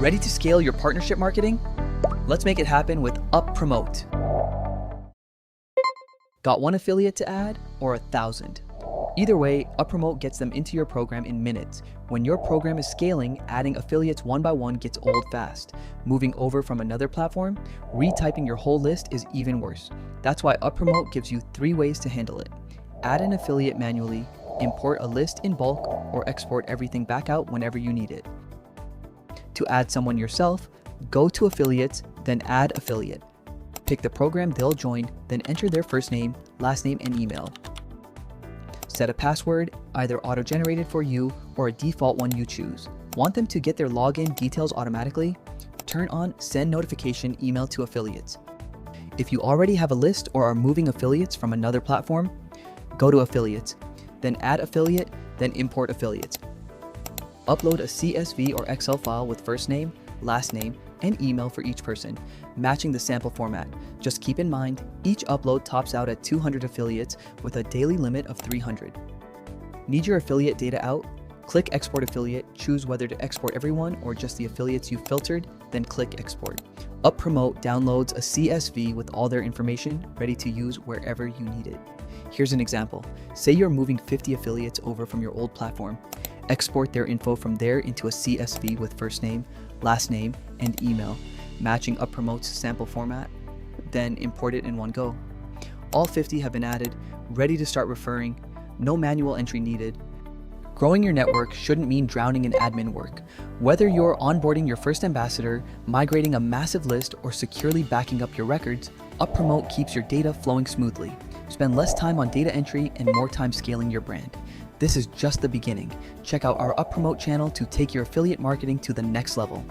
Ready to scale your partnership marketing? Let's make it happen with UpPromote. Got one affiliate to add or 1,000? Either way, UpPromote gets them into your program in minutes. When your program is scaling, adding affiliates one by one gets old fast. Moving over from another platform, retyping your whole list is even worse. That's why UpPromote gives you 3 ways to handle it. Add an affiliate manually, import a list in bulk, or export everything back out whenever you need it. To add someone yourself, go to affiliates, then add affiliate. Pick the program they'll join, then enter their first name, last name, and email. Set a password, either auto-generated for you or a default one you choose. Want them to get their login details automatically? Turn on Send Notification Email to Affiliates. If you already have a list or are moving affiliates from another platform, go to Affiliates, then add affiliate, then import affiliates. Upload a CSV or Excel file with first name, last name, and email for each person, matching the sample format. Just keep in mind, each upload tops out at 200 affiliates with a daily limit of 300. Need your affiliate data out? Click Export Affiliate, choose whether to export everyone or just the affiliates you filtered, then click Export. UpPromote downloads a CSV with all their information, ready to use wherever you need it. Here's an example. Say you're moving 50 affiliates over from your old platform. Export their info from there into a CSV with first name, last name, and email, matching UpPromote's sample format, then import it in one go. All 50 have been added, ready to start referring, no manual entry needed. Growing your network shouldn't mean drowning in admin work. Whether you're onboarding your first ambassador, migrating a massive list, or securely backing up your records, UpPromote keeps your data flowing smoothly. Spend less time on data entry and more time scaling your brand. This is just the beginning. Check out our UpPromote channel to take your affiliate marketing to the next level.